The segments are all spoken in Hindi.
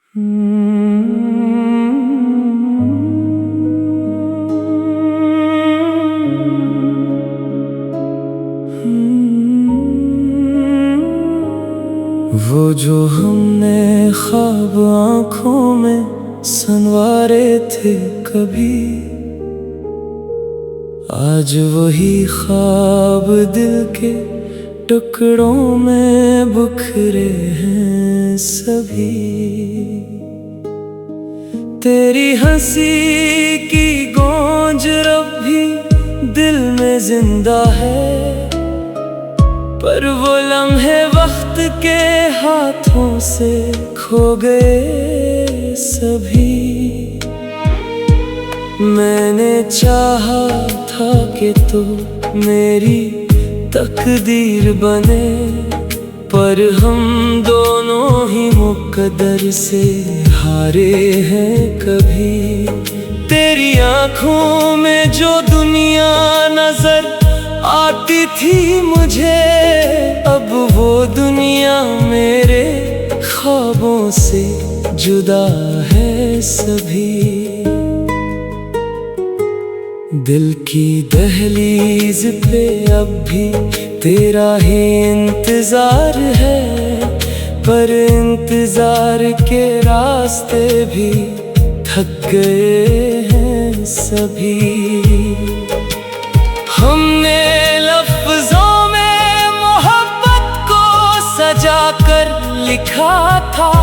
वो जो हमने ख्वाब आँखों में संवारे थे कभी, आज वही ख्वाब दिल के टुकड़ों में बिखरे हैं सभी। तेरी हंसी की गूंज रब भी दिल में जिंदा है, पर वो लम्हे वक्त के हाथों से खो गए सभी। मैंने चाहा था कि तू मेरी तकदीर बने, पर हम दोनों ही मुकद्दर से हारे हैं कभी। तेरी आँखों में जो दुनिया नजर आती थी मुझे, अब वो दुनिया मेरे ख्वाबों से जुदा है सभी। दिल की दहलीज पे अब भी तेरा ही इंतजार है, पर इंतजार के रास्ते भी थक गए हैं सभी। हमने लफ्जों में मोहब्बत को सजा कर लिखा था,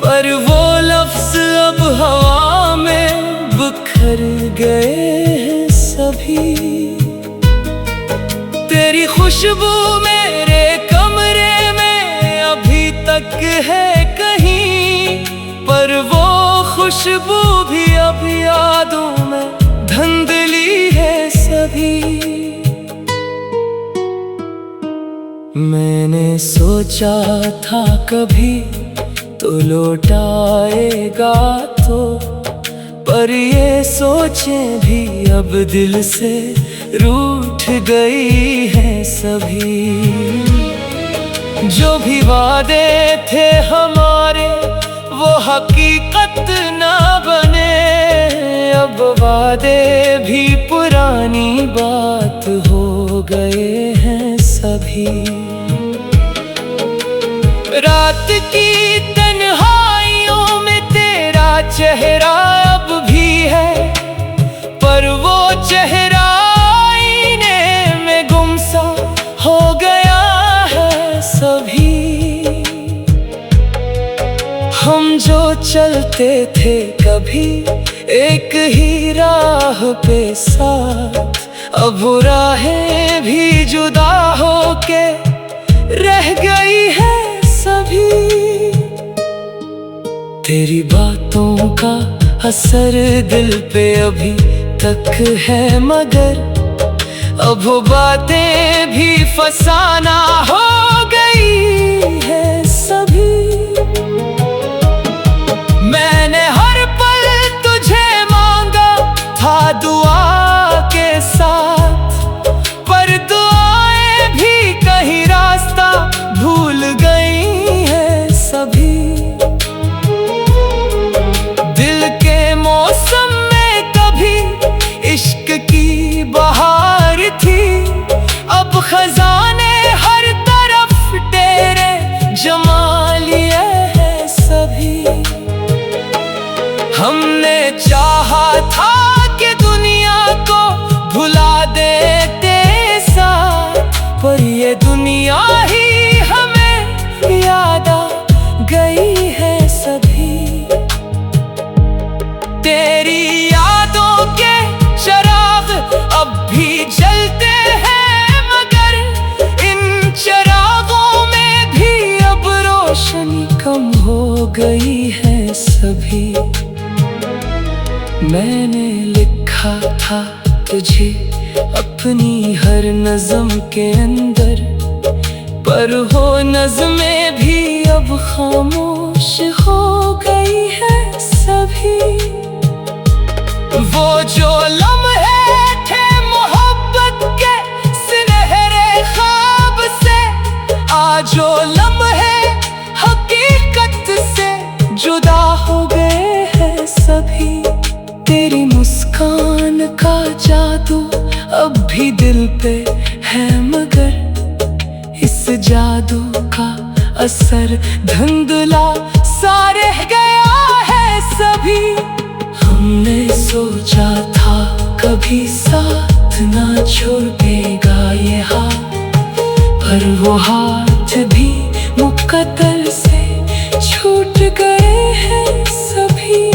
पर वो लफ्ज अब हवा में बिखर गए हैं सभी। तेरी खुशबू मेरे कमरे में अभी तक है कहीं, पर वो खुशबू भी अब यादों में धुंधली है सभी। मैंने सोचा था कभी तो लौट आएगा तो, पर ये सोचें भी अब दिल से रूठ गई हैं सभी। जो भी वादे थे हमारे वो हकीकत ना बने, अब वादे भी पुरानी बात हो गए हैं सभी। रात की तन्हाइयों में तेरा चेहरा अब भी है, पर वो चेहरा आईने में गुमसा हो गया है सभी। हम जो चलते थे कभी एक ही राह पे साथ, अब वो राहें भी जुदा होके रह गई है सभी। तेरी बातों का असर दिल पे अभी तक है, मगर अब वो बातें भी फसाना हो गई है सभी। मैंने हर पल तुझे मांगा था दुआ के साथ, पर दुआएं भी कहीं रास्ता भूल गई हैं सभी। दिल के मौसम में कभी इश्क की बहार थी, अब खजाने हर तरफ तेरे जमा लिए हैं सभी। हमने चाहा था कि दुनिया को भुला देते साथ, पर ये दुनिया ही हमें याद आ गई है सभी। तेरी यादों के चिराग अब भी जलते हैं, मगर इन चिरागों में भी अब रोशनी कम हो गई है सभी। मैंने लिखा था तुझे अपनी हर नज़्म के अंदर, पर वो नज़्में भी अब खामोश हो गई है सभी। वो जो लम्हे थे मोहब्बत के सुनहरे ख्वाब से, आज वो लम्हे हकीकत से जुदा हो गए हैं सभी। तेरी मुस्कान का जादू अब भी दिल पे है, मगर इस जादू का असर धुंधला सा रह गया है सभी। हमने सोचा था कभी साथ ना छोड़ेगा ये हाथ, पर वो हाथ भी मुकद्दर से छूट गए हैं सभी।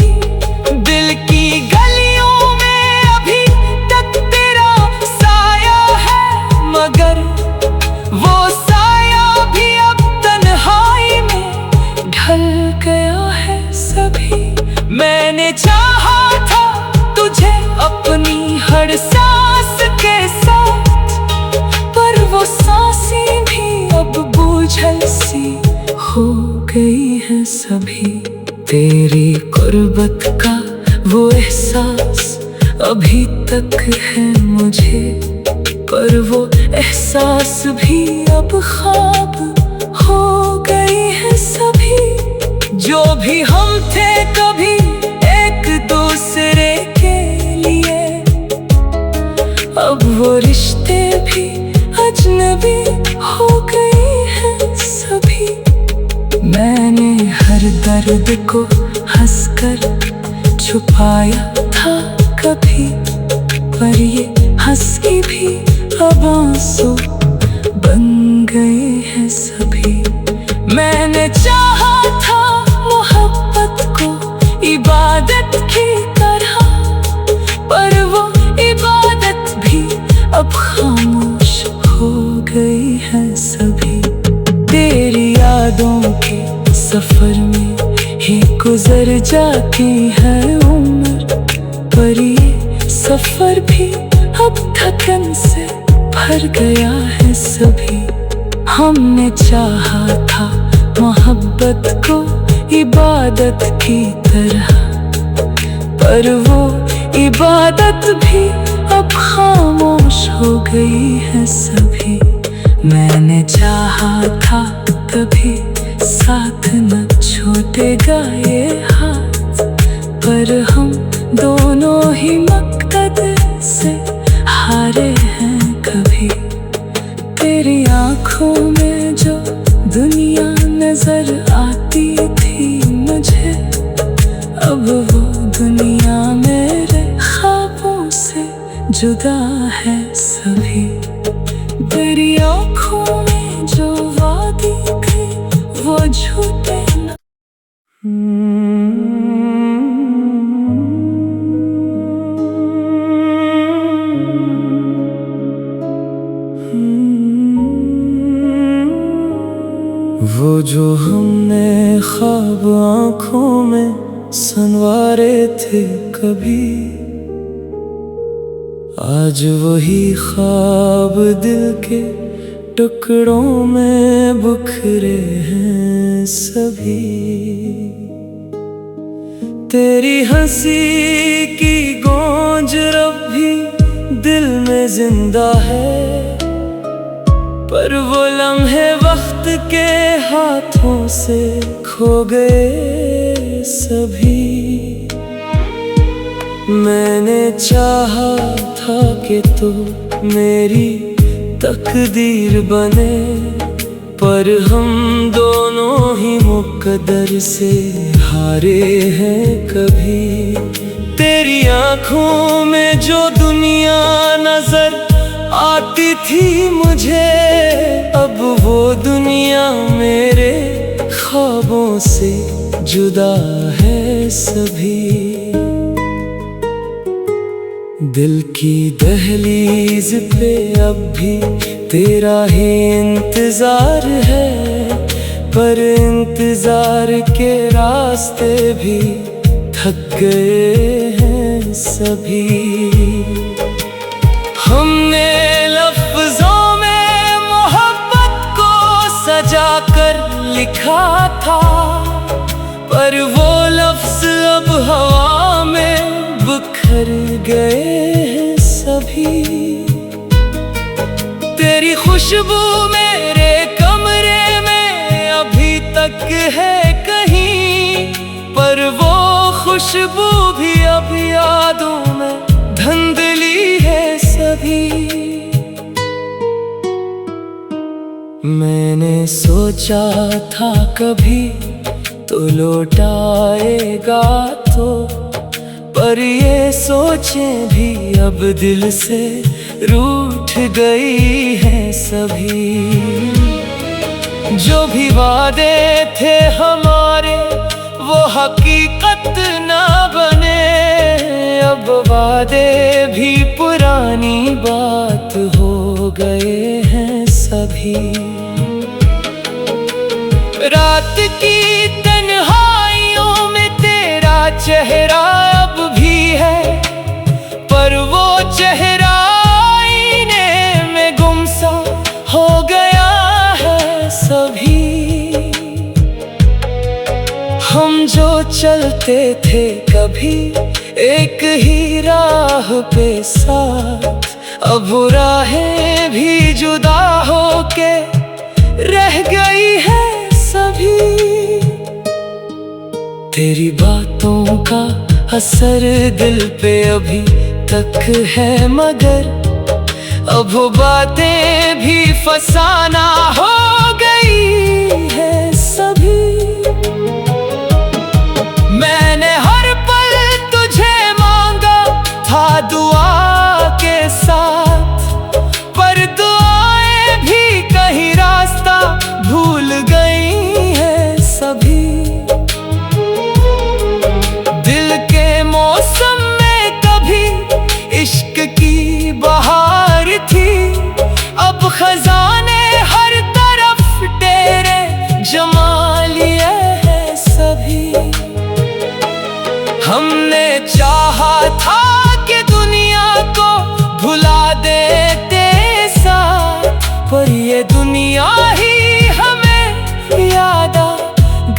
दिल की गलियों में अभी तक तेरा साया है, मगर वो साया भी अब तन्हाई में ढल गया है सभी। मैंने चाहा था तुझे अपनी हर सांस के साथ, पर वो सांसें भी अब बूझल सी हो गई है सभी। तेरी गुर्बत का वो एहसास अभी तक है मुझे, पर वो एहसास भी अब ख्वाब हो गई है सभी। जो भी हम थे कभी एक दूसरे के लिए, अब वो रिश्ते भी अजनबी हो गए हैं सभी। मैंने हर दर्द को हंसकर छुपाया था कभी, पर ये हंसी भी अब आंसू बन गए हैं सभी। मैंने चाहा था मोहब्बत को इबादत की तरह, पर वो इबादत भी अब खामोश हो गई है सभी। तेरी यादों के सफर में ही गुजर जाती है उम्र, पर ये सफर भी अब थकन से भर गया है सभी। हमने चाहा था मोहब्बत को इबादत की तरह, पर वो इबादत भी अब खामोश हो गई है सभी। मैंने चाहा था कभी साथ न छूटेगा ये हाथ, पर हम दोनों ही मकसद से हारे हैं कभी। तेरी आँखों में जो दुनिया नजर आती थी मुझे, अब वो दुनिया मेरे ख्वाबों से जुदा है सभी। तेरी आँखों में जो वादे थे वो झूठे न। वो जो हमने ख्वाब आँखों में संवारे थे कभी, आज वही ख्वाब दिल के टुकड़ों में बिखरे हैं सभी। तेरी हंसी की गूंज अब भी दिल में जिंदा है, पर वो लम्हे वक्त के हाथों से खो गए सभी। मैंने चाहा था कि तू मेरी तकदीर बने, पर हम दोनों ही मुकद्दर से हारे हैं कभी। तेरी आँखों में जो दुनिया नजर आती थी मुझे, अब वो दुनिया मेरे ख्वाबों से जुदा है सभी। दिल की दहलीज पे अब भी तेरा ही इंतजार है, पर इंतजार के रास्ते भी थक गए हैं सभी। हमने लफ्जों में मोहब्बत को सजा कर लिखा था, पर वो लफ्ज अब हवा में बिखर गए हैं सभी। तेरी खुशबू मेरे कमरे में अभी तक है कहीं, खुशबू भी अब यादों में धुंधली है सभी। मैंने सोचा था कभी तो लौट आएगा तो, पर ये सोचें भी अब दिल से रूठ गई हैं सभी। जो भी वादे थे हमारे वो हकीकत ना बने, अब वादे भी पुरानी बात हो गए हैं सभी। रात की तन्हाइयों में तेरा चेहरा अब भी है, पर वो चेहरा आईने में गुमसा हो गया है सभी। हम जो चलते थे कभी एक ही राह पे साथ, अब राहें भी जुदा होके रह गई है सभी। तेरी बातों का असर दिल पे अभी तक है, मगर अब वो बातें भी फसाना हो गई है सभी। मैंने हर पल तुझे मांगा था दुआ के साथ, पर दुआएं भी कहीं रास्ता भूल गई है सभी। दिल के मौसम में कभी इश्क की बहार थी, अब खजाने हर तरफ तेरे जमा लिए हैं सभी। हमने चाहा था कि दुनिया को भुला देते साथ, पर ये दुनिया ही हमें याद आ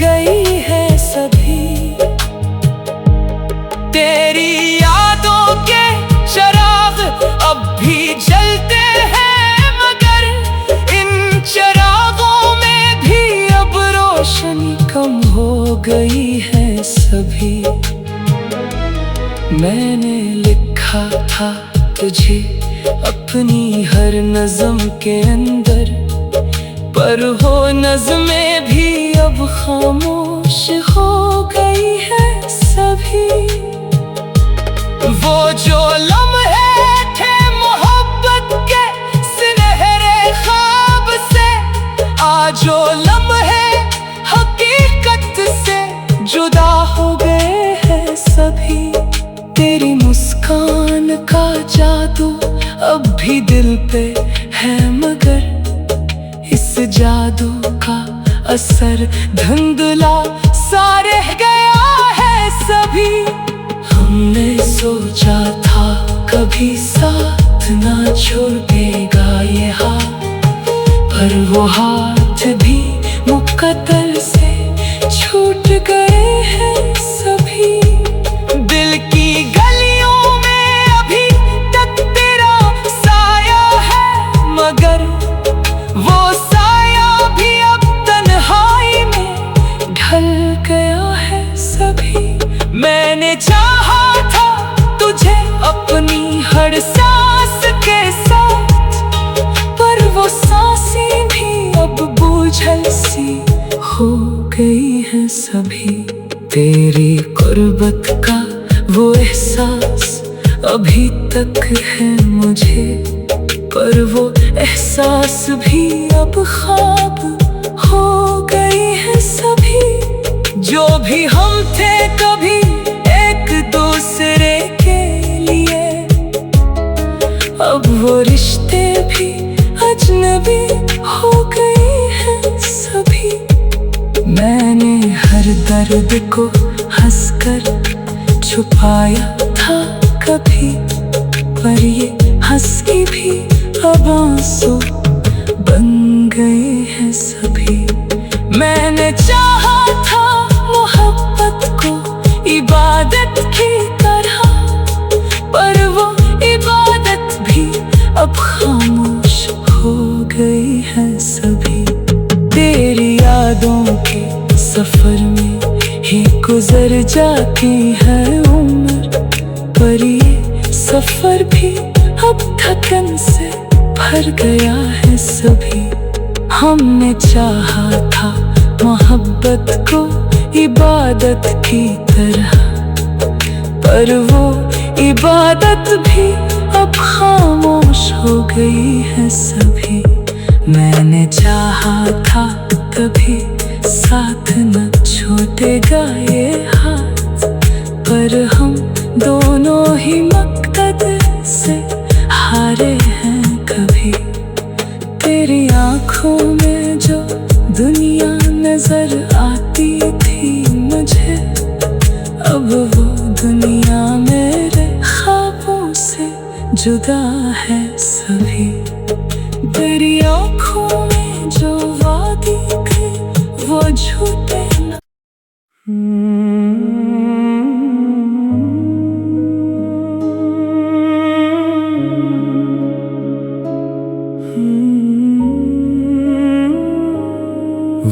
गई है सभी। तेरी यादों के चिराग अब भी जलते हैं, मगर इन चिरागों में भी अब रोशनी कम हो गई है सभी। मैंने लिखा था तुझे अपनी हर नज़म के अंदर, पर वो नज़में भी अब खामोश हो गई है सभी। वो जो लम्हे थे मोहब्बत के सुनहरे ख्वाब से, आज जो लम्हे हकीकत से जुदा हो गए हैं सभी। तेरी मुस्कान का जादू अब भी दिल पे है, मगर इस जादू का असर धुंधला सा रह गया है सभी। हमने सोचा था कभी साथ ना छोड़ेगा ये हाथ, पर वो हाथ भी मुकद्दर से छूट गए हैं सभी। दिल की गलियों में अभी तक तेरा साया है, मगर वो साया भी अब तन्हाई में ढल गया है सभी। मैंने चाहा था तुझे अपनी हर सांस के साथ, पर वो सांसें भी अब बोझल सी हो गई हैं सभी। तेरी गुर्बत का वो एहसास अभी तक है मुझे, पर वो एहसास भी अब ख्वाब हो गई है सभी। जो भी हम थे कभी एक दूसरे के लिए, अब वो रिश्ते भी अजनबी हो गए हैं सभी। मैंने हर दर्द को हंसकर छुपाया था कभी, पर ये हंसी भी अब आंसू बन गए हैं सभी। मैंने चाहा था मोहब्बत को इबादत की तरह, पर वो इबादत भी अब खामोश हो गई है सभी। तेरी यादों के सफर में ही गुजर जाती है उम्र, पर ये सफर भी अब थकन से भर गया है सभी। हमने चाहा था मोहब्बत को इबादत की तरह, पर वो इबादत भी अब खामोश हो गई है सभी। मैंने चाहा था कभी साथ न छूटेगा ये हाथ, पर हम दोनों ही मकसद से हारे हैं कभी। तेरी आँखों में जो दुनिया नजर आती थी मुझे, अब वो दुनिया मेरे ख्वाबों से जुदा है सभी। तेरी आँखों में जो वादे थे वो झूठे न।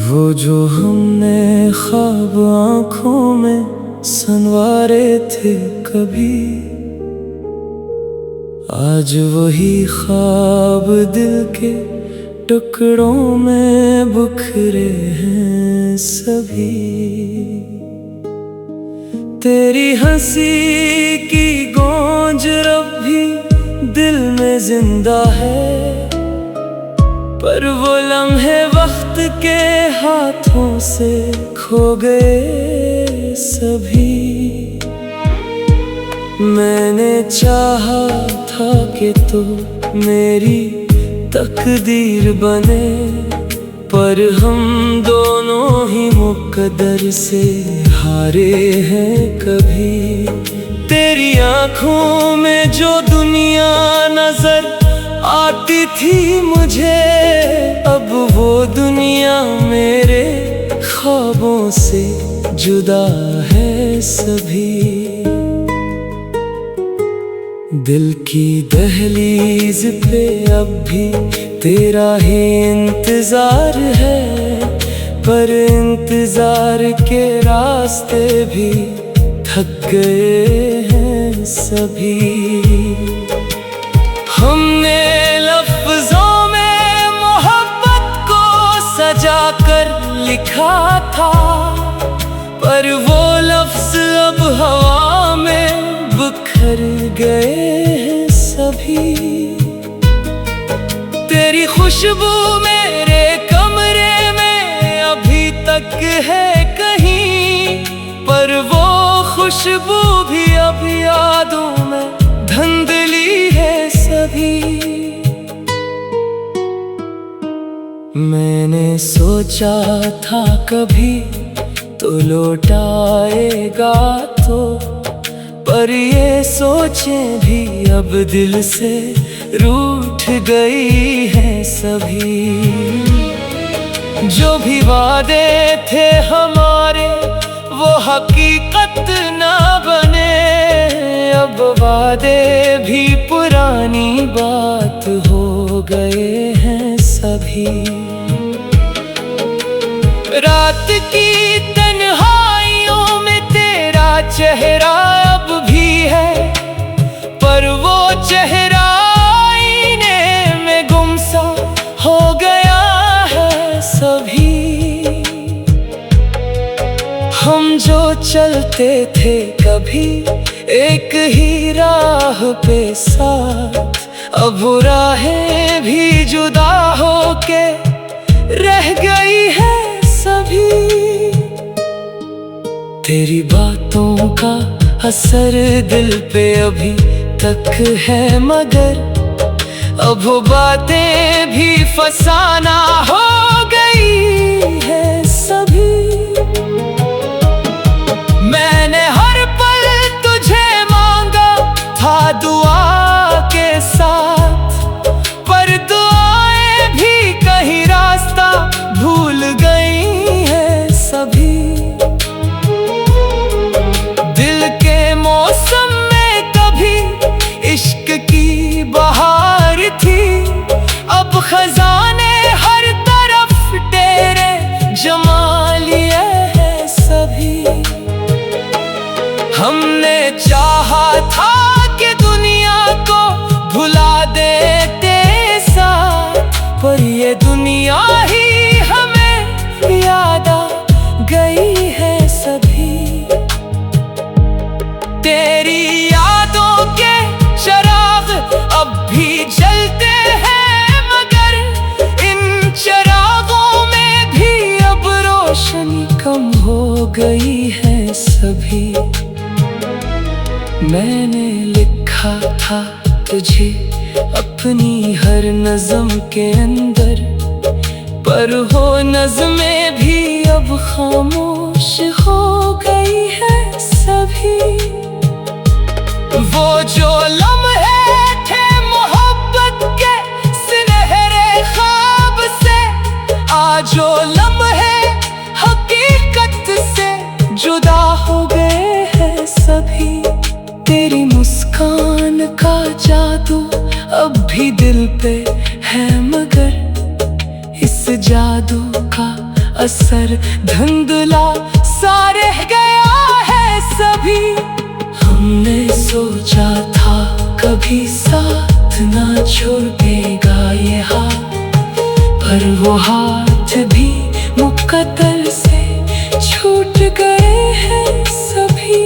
वो जो हमने ख्वाब आँखों में संवारे थे कभी, आज वही ख्वाब दिल के टुकड़ों में बिखरे हैं सभी। तेरी हंसी की गूंज अब भी दिल में जिंदा है, पर वो लम्हे वक्त के हाथों से खो गए सभी। मैंने चाहा था कि तो मेरी तकदीर बने, पर हम दोनों ही मुकद्दर से हारे हैं कभी। तेरी आँखों में जो दुनिया नजर आती थी मुझे, अब वो दुनिया मेरे ख्वाबों से जुदा है सभी। दिल की दहलीज पे अब भी तेरा ही इंतजार है, पर इंतजार के रास्ते भी थक गए हैं सभी। हमने लफ्जों में मोहब्बत को सजा कर लिखा था, पर वो लफ्ज अब हवा में बिखर गए हैं सभी। तेरी खुशबू मेरे कमरे में अभी तक है कहीं, पर वो खुशबू भी अब यादों में धुंधली है सभी। मैंने सोचा था कभी तो लौट आएगा तो, पर ये सोचें भी अब दिल से रूठ गई हैं सभी। जो भी वादे थे हमारे वो हकीकत ना बने, अब वादे भी पुरानी बात हो गए हैं सभी। रात की तन्हाइयों में तेरा चेहरा अब भी है, पर वो चेहरा आईने में गुमसा हो गया है सभी। हम जो चलते थे कभी एक ही राह पे साथ, अब राहें भी जुदा होके रह गई है सभी। तेरी बातों का असर दिल पे अभी तक है, मगर अब वो बातें भी फसाना हो गई है सभी। मैंने हर पल तुझे मांगा था दुआ के साथ, पर दुआएं भी कहीं रास्ता भूल गई है सभी। दिल के मौसम में कभी इश्क की बहार थी, अब खजाने हर तरफ तेरे हमने चाहा था कि दुनिया को भुला देते साथ, पर ये दुनिया ही हमें याद आ गई है सभी। तेरी यादों के चिराग अब भी जलते हैं, मगर इन चिरागों में भी अब रोशनी कम हो गई है सभी। मैंने लिखा था तुझे अपनी हर नज़्म के अंदर, पर वो नज़्में भी अब खामोश हो गई है सभी। वो जो लम्हे थे मोहब्बत के सुनहरे ख्वाब से, आज वो लम्हे हकीकत से जुदा हो गए हैं सभी। तेरी मुस्कान का जादू अब भी दिल पे है, मगर इस जादू का असर धुंधला सा रह गया है सभी। हमने सोचा था कभी साथ ना छोड़ेगा ये हाथ, पर वो हाथ भी मुकद्दर से छूट गए हैं सभी।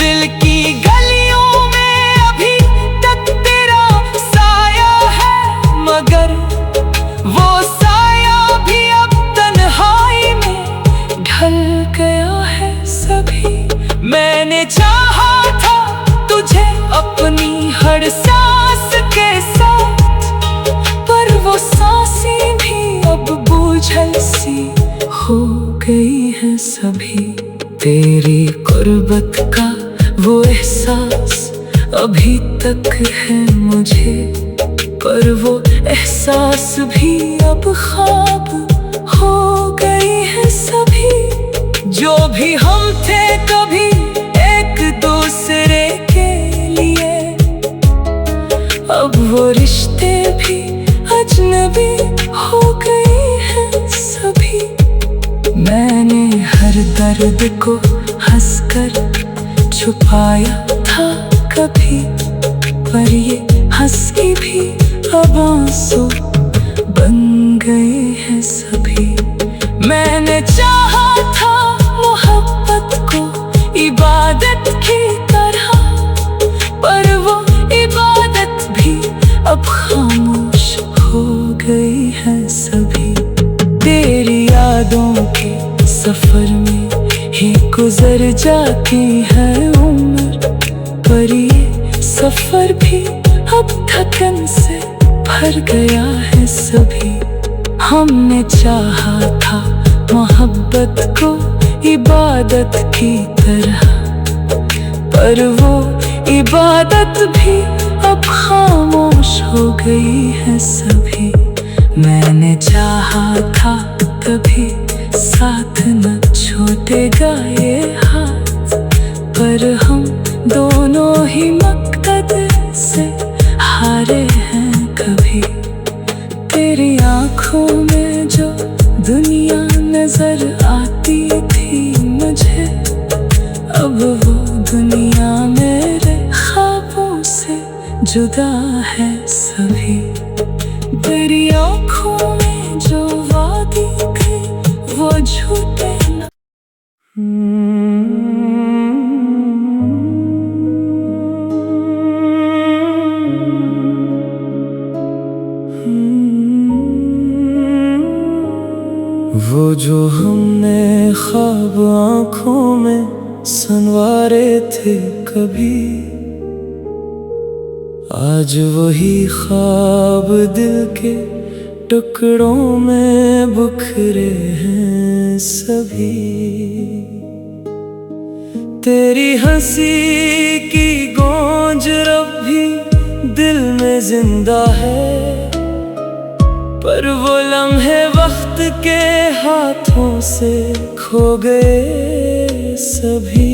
दिल की गलियों में अभी तक तेरा साया है, मगर वो साया भी अब तन्हाई में ढल गया है सभी। मैंने चाहा था तुझे अपनी हर सांस के साथ, पर वो सांसें भी अब बोझल सी हो गई है सभी। तेरी गुर्बत का वो एहसास अभी तक है मुझे, पर वो एहसास भी अब ख्वाब हो गई है सभी। जो भी हम थे कभी एक दूसरे के लिए, अब वो रिश्ते भी अजनबी हो गए हैं सभी। मैंने हर दर्द को हंसकर छुपाया था कभी, पर ये हंसी भी अब आंसू बन गए हैं सभी। मैंने चाहा था मोहब्बत को इबादत की तरह, पर वो इबादत भी अब खामोश हो गई है सभी। तेरी यादों के सफर में ही गुजर जाती है उम्र, पर ये सफर भी अब थकन से भर गया है सभी। हमने चाहा था मोहब्बत को इबादत की तरह, पर वो इबादत भी अब खामोश हो गई है सभी। मैंने चाहा था कभी साथ न छूटेगा ये हाथ, पर हम दोनों ही मकसद से हारे हैं कभी। तेरी आँखों में जो दुनिया नजर आती थी मुझे, अब वो दुनिया मेरे ख्वाबों से जुदा है सभी। तेरी आँखों में जो वादे थे वो झूठे न। वो जो हमने ख्वाब आँखों में संवारे थे कभी, आज वही ख्वाब दिल के टुकड़ों में बिखरे हैं सभी। तेरी हंसी की गूंज अब भी दिल में जिंदा है, पर वो लम्हे वक्त के हाथों से खो गए सभी।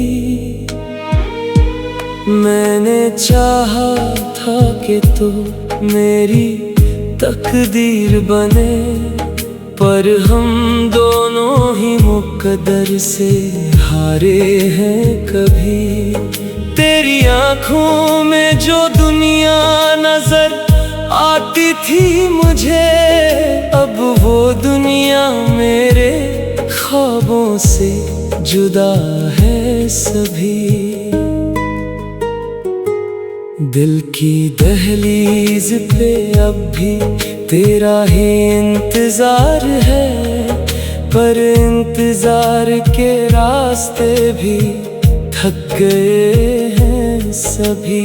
मैंने चाहा था कि तू मेरी तकदीर बने, पर हम दोनों ही मुकद्दर से हारे हैं कभी। तेरी आंखों में जो दुनिया नजर आती थी मुझे, अब वो दुनिया मेरे ख्वाबों से जुदा है सभी। दिल की दहलीज पे अब भी तेरा ही इंतजार है, पर इंतजार के रास्ते भी थक गए हैं सभी।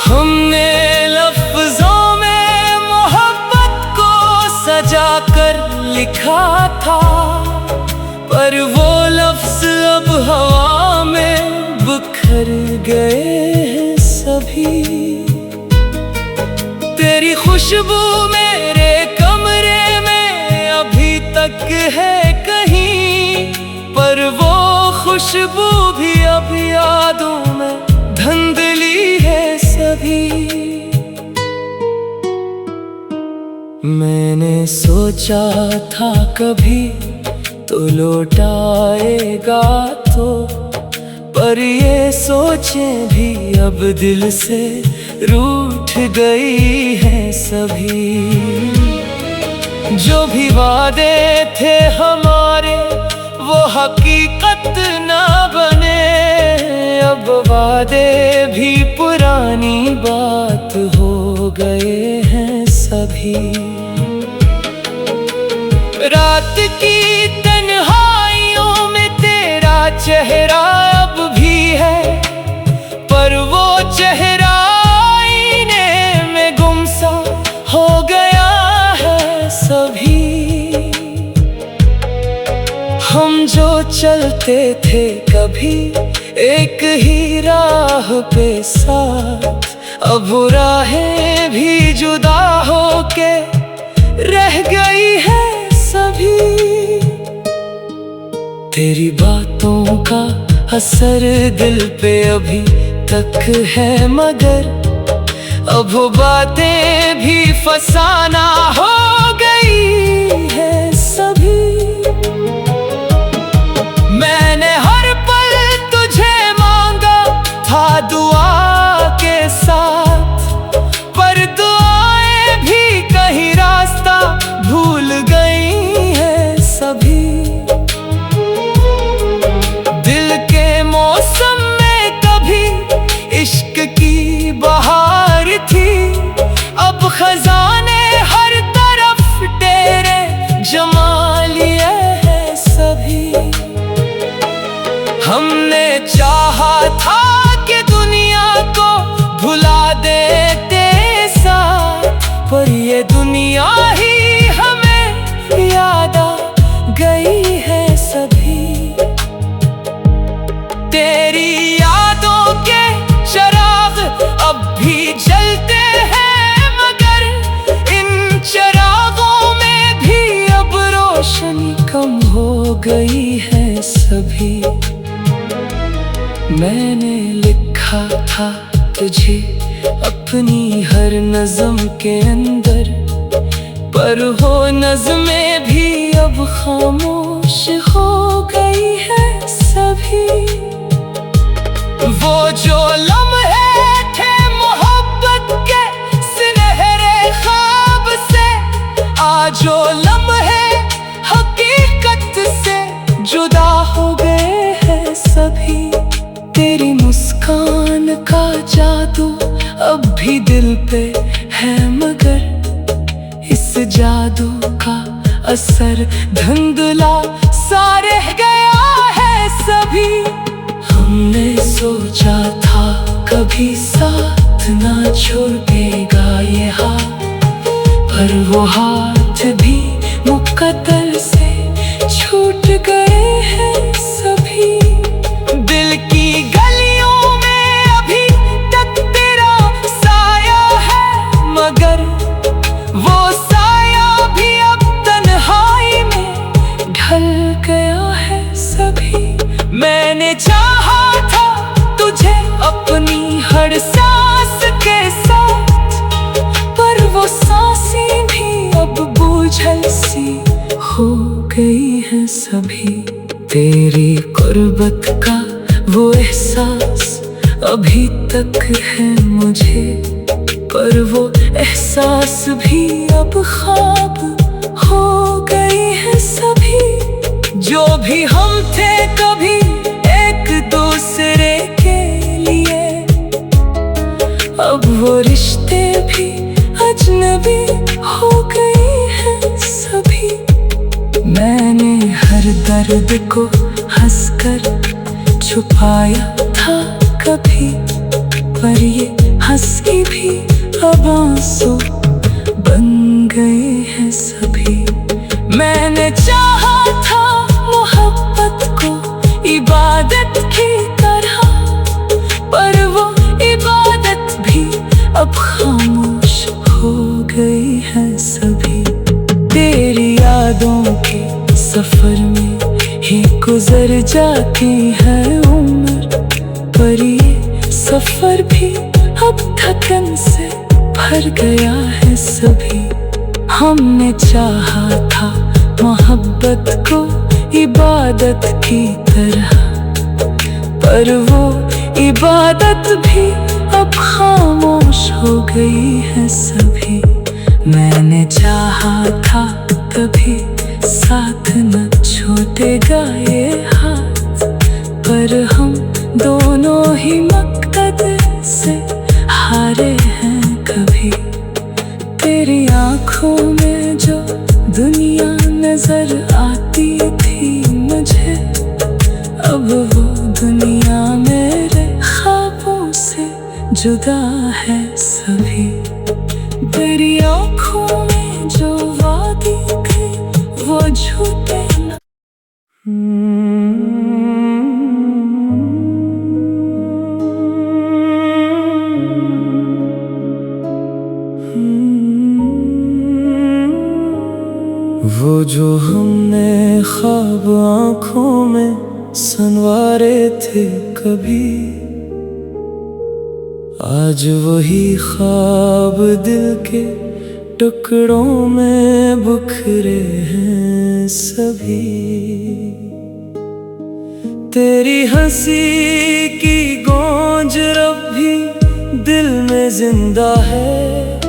हमने लफ्जों में मोहब्बत को सजा कर लिखा था, पर वो लफ्ज अब हवा में बिखर गए हैं सभी। तेरी खुशबू मेरे कमरे में अभी तक है कहीं, पर वो खुशबू भी अब यादों में धुंधली है सभी। मैंने सोचा था कभी तो लौट आएगा तो, पर ये सोचें भी अब दिल से रूठ गई हैं सभी। जो भी वादे थे हमारे वो हकीकत ना बने, अब वादे भी पुरानी बात हो गए हैं सभी। रात की तन्हाइयों में तेरा चेहरा अब भी है, पर वो चेहरा आईने में गुमसा हो गया है सभी। हम जो चलते थे कभी एक ही राह पे साथ, अब वो राहें भी जुदा होके रह गई है सभी। तेरी बातों का असर दिल पे अभी तक है, मगर अब वो बातें भी फसाना हो गई है सभी। मैंने हर पल तुझे मांगा था दुआ के साथ, पर दुआएं भी कहीं रास्ता भूल गई है सभी। दिल के मौसम में कभी इश्क की बहार थी, अब खजाने हर तरफ तेरे जमा लिए हैं सभी। हमने चाहा था कि दुनिया को भुला देते साथ, पर ये दुनिया ही हमें याद आ गई है सभी। तेरी यादों के चिराग अब भी जलते हैं, मगर इन चिरागों में भी अब रोशनी कम हो गई है सभी। मैंने लिखा था तुझे अपनी हर नज़्म के अंदर, पर वो नज़्में भी अब खामोश हो गई है सभी। वो जो लम्हे थे मोहब्बत के सुनहरे ख्वाब से, आज वो लम्हे हकीकत से जुदा हो गए हैं सभी। तेरी मुस्कान का जादू अब भी दिल पे है, मगर इस जादू का असर धुंधला सा रह गया है सभी। हमने सोचा था कभी साथ ना छोड़ेगा ये हाथ, पर वो हाथ भी मुकद्दर से छूट गए हैं सभी। दिल की गलियों में अभी तक तेरा साया है, मगर वो साया भी अब तन्हाई में ढल गया है सभी। मैंने चाहा था तुझे अपनी हर सांस के साथ, पर वो सांसें भी अब बोझल सी हो गई हैं सभी। तेरी कुर्बत का वो एहसास अभी तक है मुझे, पर वो एहसास भी अब ख्वाब हो गई है सभी। जो भी हम थे कभी एक दूसरे के लिए, अब वो रिश्ते भी अजनबी हो गए हैं सभी। मैंने हर दर्द को हंसकर छुपाया था कभी, पर ये हंसी भी अब आंसू बन गए हैं सभी। मैंने चाहा था मोहब्बत को इबादत की तरह, पर वो इबादत भी अब खामोश हो गई है सभी। तेरी यादों के सफर में ही गुजर जाती है उम्र, पर ये सफर भी अब थकन से भर गया है सभी। हमने चाहा था मोहब्बत को इबादत की तरह, पर वो इबादत भी अब खामोश हो गई है सभी। मैंने चाहा था कभी साथ न छूटेगा ये हाथ, पर हम दोनों ही मकसद से हारे हैं कभी। तेरी आँखों में जो दुनिया नजर आती थी मुझे, अब वो दुनिया मेरे ख्वाबों से जुदा है सभी। तेरी आँखों में जो वादे थे वो झूठे न। वो जो हमने ख्वाब आँखों में संवारे थे कभी, आज वही ख्वाब दिल के टुकड़ों में बिखरे हैं सभी। तेरी हंसी की गूंज अब भी दिल में जिंदा है,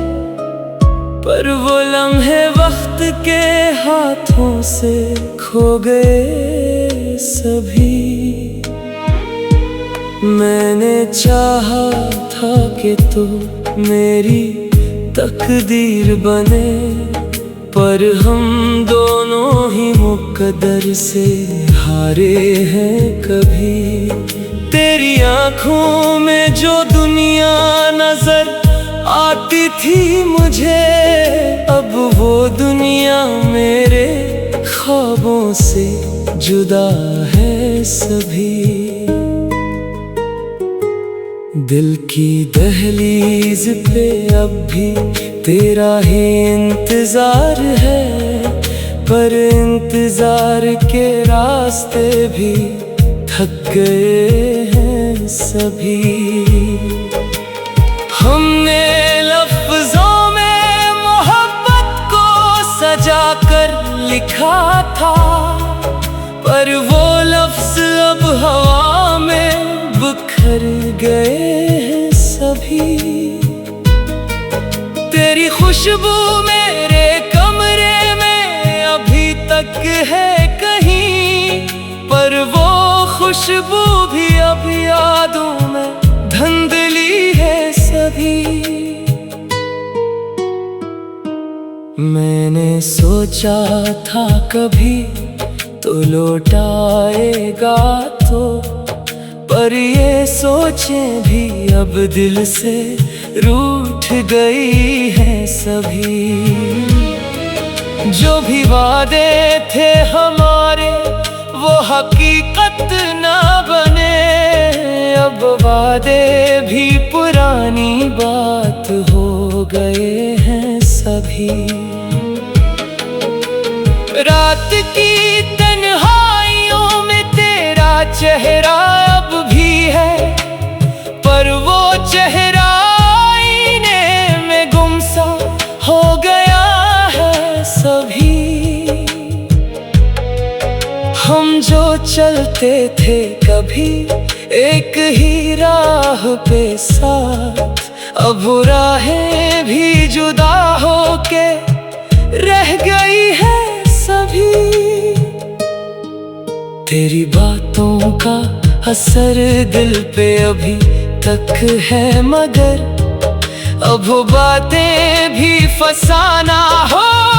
पर वो लम्हे वक्त के हाथों से खो गए सभी। मैंने चाहा था कि तू मेरी तकदीर बने, पर हम दोनों ही मुकद्दर से हारे हैं कभी। तेरी आँखों में जो दुनिया नजर आती थी मुझे, अब वो दुनिया मेरे ख्वाबों से जुदा है सभी। दिल की दहलीज पे अब भी तेरा ही इंतजार है, पर इंतजार के रास्ते भी थक गए हैं सभी। हमने लफ्जों में मोहब्बत को सजा कर लिखा था, पर वो लफ्ज अब हवा में बिखर गए हैं सभी। तेरी खुशबू मेरे कमरे में अभी तक है कहीं, पर वो खुशबू भी अब यादों में धुंधली है सभी। मैंने सोचा था कभी तो लौट आएगा तो, पर ये सोचें भी अब दिल से रूठ गई है सभी। जो भी वादे थे हमारे वो हकीकत ना बने, अब वादे भी पुरानी बात हो गए हैं सभी। रात की तन्हाइयों में तेरा चेहरा अब भी है, पर वो चेहरा आईने में गुमसा हो गया है सभी। हम जो चलते थे कभी एक ही राह पे साथ, अब वो राहें भी जुदा होके रह गई है सभी। तेरी बातों का असर दिल पे अभी तक है, मगर अब वो बातें भी फसाना हो